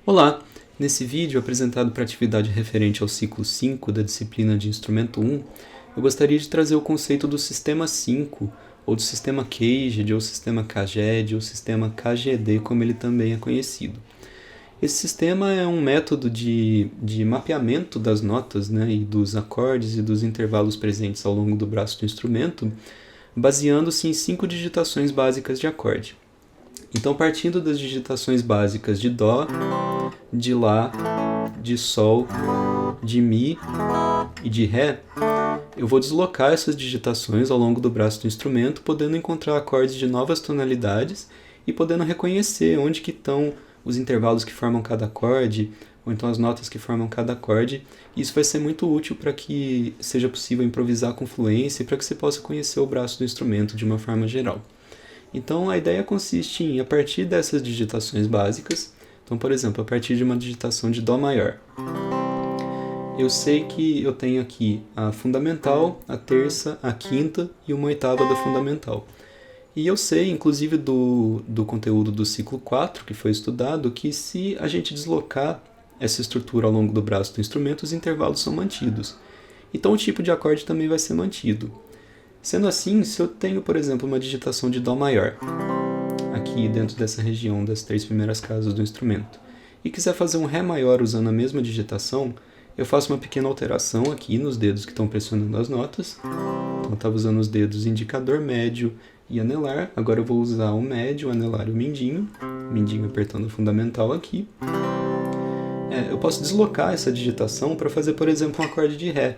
Olá! Nesse vídeo apresentado para a atividade referente ao ciclo 5 da disciplina de Instrumento 1, eu gostaria de trazer o conceito do Sistema 5, ou do Sistema Caged, ou Sistema Caged, ou Sistema KGD, como ele também é conhecido. Esse sistema é um método de mapeamento das notas, né, e dos acordes e dos intervalos presentes ao longo do braço do instrumento, baseando-se em 5 digitações básicas de acorde. Então, partindo das digitações básicas de Dó, de Lá, de Sol, de Mi e de Ré, eu vou deslocar essas digitações ao longo do braço do instrumento, podendo encontrar acordes de novas tonalidades e podendo reconhecer onde que estão os intervalos que formam cada acorde, ou então as notas que formam cada acorde. Isso vai ser muito útil para que seja possível improvisar com fluência e para que você possa conhecer o braço do instrumento de uma forma geral. Então, a ideia consiste em, a partir dessas digitações básicas, então, por exemplo, a partir de uma digitação de Dó maior, eu sei que eu tenho aqui a fundamental, a terça, a quinta e uma oitava da fundamental. E eu sei, inclusive do conteúdo do ciclo 4, que foi estudado, que se a gente deslocar essa estrutura ao longo do braço do instrumento, os intervalos são mantidos. Então, o tipo de acorde também vai ser mantido. Sendo assim, se eu tenho, por exemplo, uma digitação de Dó maior, aqui dentro dessa região das 3 primeiras casas do instrumento, e quiser fazer um Ré maior usando a mesma digitação, eu faço uma pequena alteração aqui nos dedos que estão pressionando as notas. Então eu estava usando os dedos indicador, médio e anelar, agora eu vou usar o médio, o anelar e o mindinho apertando o fundamental aqui. Eu posso deslocar essa digitação para fazer, por exemplo, um acorde de Ré.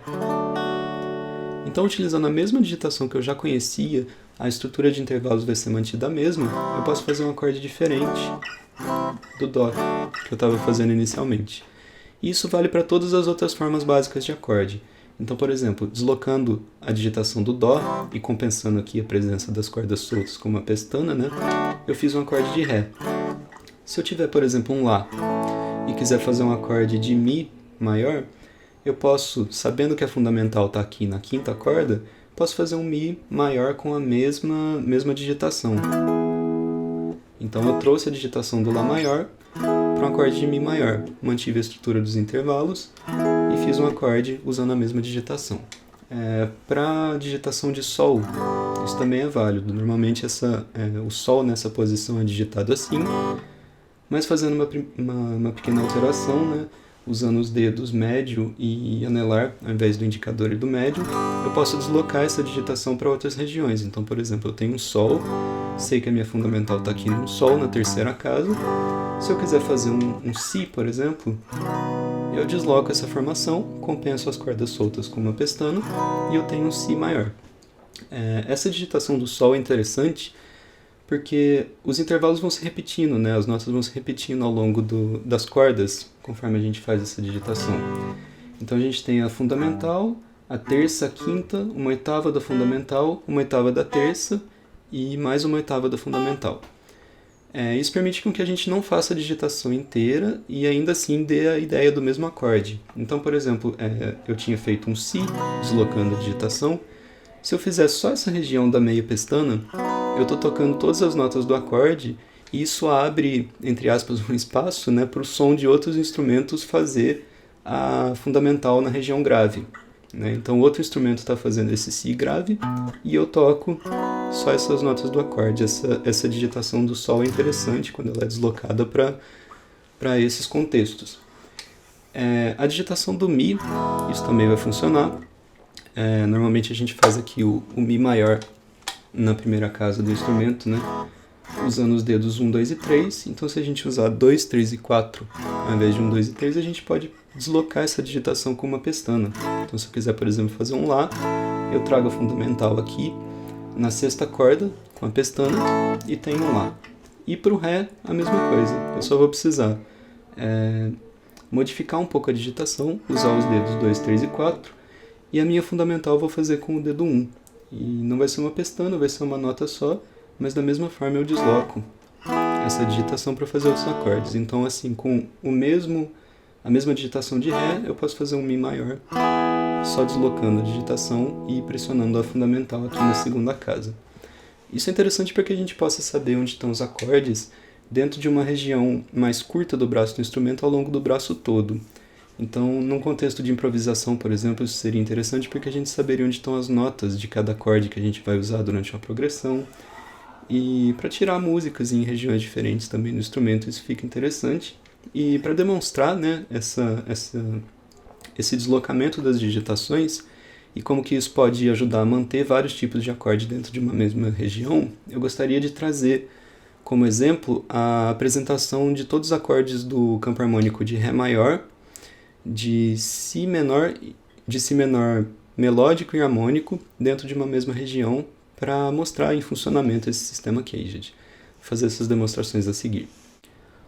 Então, utilizando a mesma digitação que eu já conhecia, a estrutura de intervalos vai ser mantida a mesma, eu posso fazer um acorde diferente do Dó que eu estava fazendo inicialmente. E isso vale para todas as outras formas básicas de acorde. Então, por exemplo, deslocando a digitação do Dó e compensando aqui a presença das cordas soltas com uma pestana, né, eu fiz um acorde de Ré. Se eu tiver, por exemplo, um Lá e quiser fazer um acorde de Mi maior, eu posso, sabendo que a fundamental está aqui na quinta corda, posso fazer um Mi maior com a mesma digitação. Então eu trouxe a digitação do Lá maior para um acorde de Mi maior, mantive a estrutura dos intervalos e fiz um acorde usando a mesma digitação. Para a digitação de Sol, isso também é válido. Normalmente o Sol nessa posição é digitado assim, mas fazendo uma pequena alteração, né? Usando os dedos médio e anelar, ao invés do indicador e do médio, eu posso deslocar essa digitação para outras regiões. Então, por exemplo, eu tenho um Sol, sei que a minha fundamental está aqui no Sol, na terceira casa. Se eu quiser fazer um Si, por exemplo, eu desloco essa formação, compenso as cordas soltas com uma pestana e eu tenho um Si maior. Essa digitação do Sol é interessante porque os intervalos vão se repetindo, né? As notas vão se repetindo ao longo das cordas, conforme a gente faz essa digitação. Então a gente tem a fundamental, a terça, a quinta, uma oitava da fundamental, uma oitava da terça e mais uma oitava da fundamental. Isso permite com que a gente não faça a digitação inteira e ainda assim dê a ideia do mesmo acorde. Então, por exemplo, eu tinha feito um Si, deslocando a digitação. Se eu fizer só essa região da meia pestana, eu estou tocando todas as notas do acorde e isso abre, entre aspas, um espaço, né, para o som de outros instrumentos fazer a fundamental na região grave. Né? Então, outro instrumento está fazendo esse Si grave e eu toco só essas notas do acorde. Essa digitação do Sol é interessante quando ela é deslocada para esses contextos. A digitação do Mi, isso também vai funcionar. Normalmente a gente faz aqui o Mi maior na primeira casa do instrumento, né? Usando os dedos 1, 2 e 3. Então, se a gente usar 2, 3 e 4, ao invés de 1, 2 e 3, a gente pode deslocar essa digitação com uma pestana. Então, se eu quiser, por exemplo, fazer um Lá, eu trago a fundamental aqui na sexta corda com a pestana e tenho um Lá. E para o Ré, a mesma coisa. Eu só vou precisar modificar um pouco a digitação, usar os dedos 2, 3 e 4, e a minha fundamental eu vou fazer com o dedo 1. E não vai ser uma pestana, vai ser uma nota só, mas da mesma forma eu desloco essa digitação para fazer outros acordes. Então, assim, com a mesma digitação de Ré, eu posso fazer um Mi maior, só deslocando a digitação e pressionando a fundamental aqui na segunda casa. Isso é interessante para que a gente possa saber onde estão os acordes, dentro de uma região mais curta do braço do instrumento ao longo do braço todo. Então, num contexto de improvisação, por exemplo, isso seria interessante porque a gente saberia onde estão as notas de cada acorde que a gente vai usar durante uma progressão. E para tirar músicas em regiões diferentes também do instrumento, isso fica interessante. E para demonstrar, né, esse deslocamento das digitações e como que isso pode ajudar a manter vários tipos de acorde dentro de uma mesma região, eu gostaria de trazer como exemplo a apresentação de todos os acordes do campo harmônico de Ré maior, de Si menor melódico e harmônico dentro de uma mesma região para mostrar em funcionamento esse sistema Caged. Vou fazer essas demonstrações a seguir.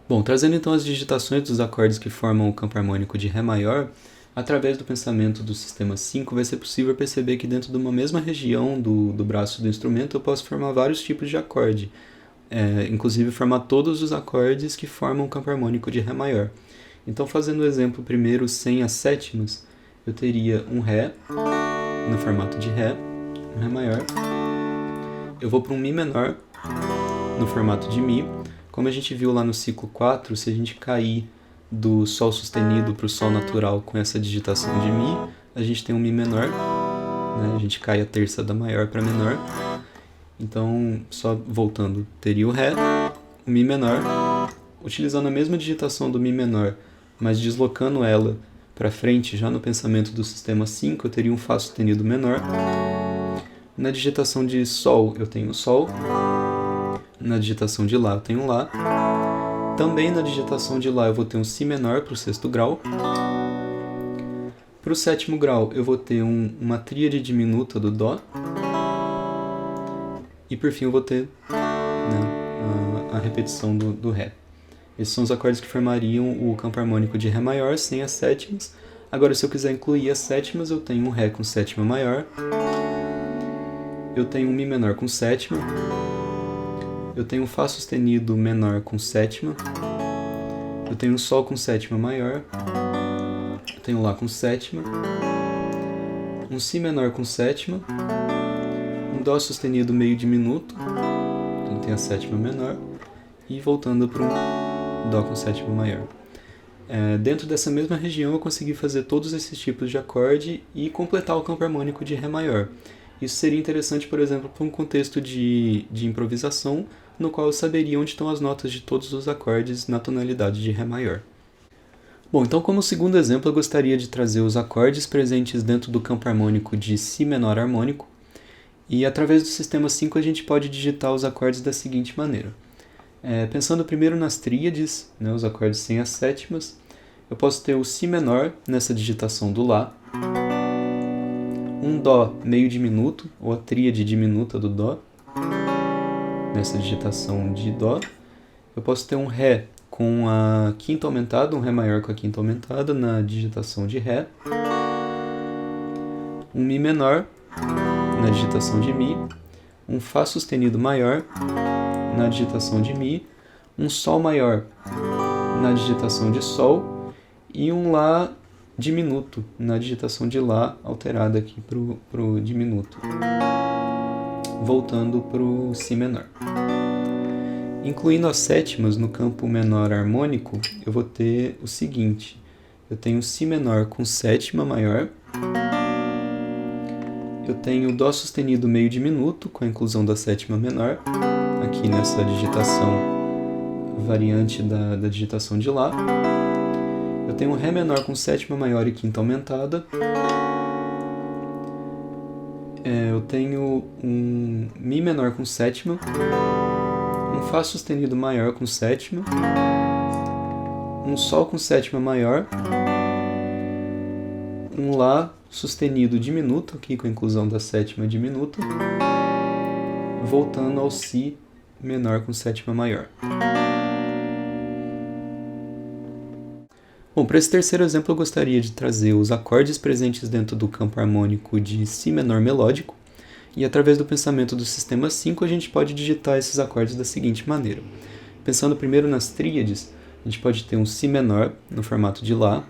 Bom, trazendo então as digitações dos acordes que formam o campo harmônico de Ré maior, através do pensamento do sistema 5 vai ser possível perceber que dentro de uma mesma região do braço do instrumento eu posso formar vários tipos de acorde, inclusive formar todos os acordes que formam o campo harmônico de Ré maior. Então, fazendo o exemplo primeiro sem as sétimas, eu teria um Ré no formato de Ré, um Ré maior. Eu vou para um Mi menor no formato de Mi. Como a gente viu lá no ciclo 4, se a gente cair do Sol sustenido para o Sol natural com essa digitação de Mi, a gente tem um Mi menor, né? A gente cai a terça da maior para menor. Então, só voltando, teria o Ré, o Mi menor, utilizando a mesma digitação do Mi menor, mas deslocando ela para frente, já no pensamento do sistema 5, eu teria um Fá sustenido menor. Na digitação de Sol, eu tenho Sol. Na digitação de Lá, eu tenho Lá. Também na digitação de Lá, eu vou ter um Si menor para o sexto grau. Para o sétimo grau, eu vou ter uma tríade diminuta do Dó. E por fim, eu vou ter, né, a repetição do Ré. Esses são os acordes que formariam o campo harmônico de Ré maior sem as sétimas. Agora, se eu quiser incluir as sétimas, eu tenho um Ré com sétima maior. Eu tenho um Mi menor com sétima. Eu tenho um Fá sustenido menor com sétima. Eu tenho um Sol com sétima maior. Eu tenho Lá com sétima. Um Si menor com sétima. Um Dó sustenido meio diminuto. Então tem a sétima menor. E voltando para um Dó com sétima maior. Dentro dessa mesma região eu consegui fazer todos esses tipos de acorde e completar o campo harmônico de Ré maior. Isso seria interessante, por exemplo, para um contexto de improvisação, no qual eu saberia onde estão as notas de todos os acordes na tonalidade de Ré maior. Bom, então como segundo exemplo eu gostaria de trazer os acordes presentes dentro do campo harmônico de Si menor harmônico, e através do sistema 5 a gente pode digitar os acordes da seguinte maneira. Pensando primeiro nas tríades, né, os acordes sem as sétimas, eu posso ter o Si menor nessa digitação do Lá, um Dó meio diminuto, ou a tríade diminuta do Dó, nessa digitação de Dó. Eu posso ter um Ré com a quinta aumentada, um Ré maior com a quinta aumentada na digitação de Ré, um Mi menor na digitação de Mi, um Fá sustenido maior na digitação de Mi, um Sol maior na digitação de Sol e um Lá diminuto na digitação de Lá, alterada aqui para o diminuto, voltando para o Si menor. Incluindo as sétimas no campo menor harmônico, eu vou ter o seguinte: eu tenho Si menor com sétima maior, eu tenho Dó sustenido meio diminuto com a inclusão da sétima menor, aqui nessa digitação variante da digitação de Lá. Eu tenho um Ré menor com sétima maior e quinta aumentada. Eu tenho um Mi menor com sétima, um Fá sustenido maior com sétima, um Sol com sétima maior, um Lá sustenido diminuto, aqui com a inclusão da sétima diminuta, voltando ao Si menor com sétima maior. Bom, para esse terceiro exemplo eu gostaria de trazer os acordes presentes dentro do campo harmônico de Si menor melódico, e através do pensamento do sistema 5 a gente pode digitar esses acordes da seguinte maneira. Pensando primeiro nas tríades, a gente pode ter um Si menor no formato de Lá,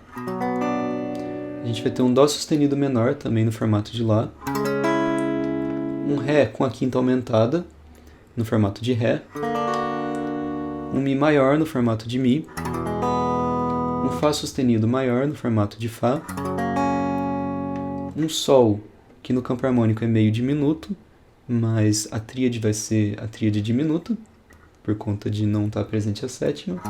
a gente vai ter um Dó sustenido menor também no formato de Lá, um Ré com a quinta aumentada no formato de Ré, um Mi maior no formato de Mi, um Fá sustenido maior no formato de Fá, um Sol, que no campo harmônico é meio diminuto, mas a tríade vai ser a tríade diminuta, por conta de não estar presente a sétima,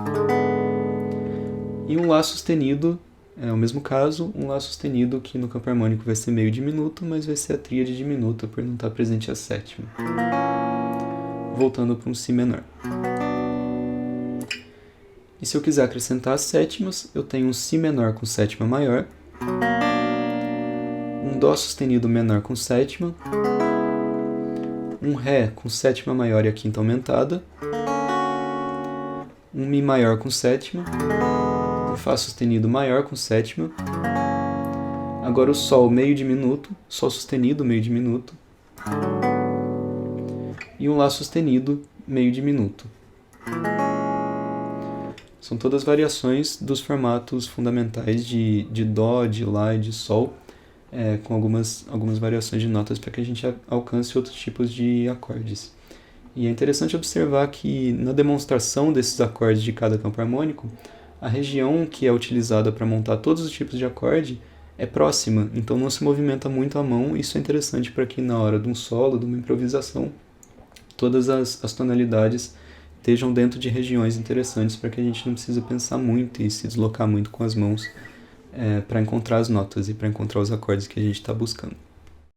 e um Lá sustenido, é o mesmo caso, um Lá sustenido que no campo harmônico vai ser meio diminuto, mas vai ser a tríade diminuta por não estar presente a sétima. Voltando para um Si menor. E se eu quiser acrescentar as sétimas, eu tenho um Si menor com sétima maior, um Dó sustenido menor com sétima, um Ré com sétima maior e a quinta aumentada, um Mi maior com sétima, um Fá sustenido maior com sétima, agora o Sol meio diminuto, Sol sustenido meio diminuto, e um Lá sustenido meio diminuto. São todas variações dos formatos fundamentais de Dó, de Lá e de Sol, com algumas variações de notas para que a gente alcance outros tipos de acordes. E é interessante observar que na demonstração desses acordes de cada campo harmônico, a região que é utilizada para montar todos os tipos de acorde é próxima, então não se movimenta muito a mão. Isso é interessante para que na hora de um solo, de uma improvisação, todas as tonalidades estejam dentro de regiões interessantes para que a gente não precise pensar muito e se deslocar muito com as mãos para encontrar as notas e para encontrar os acordes que a gente está buscando.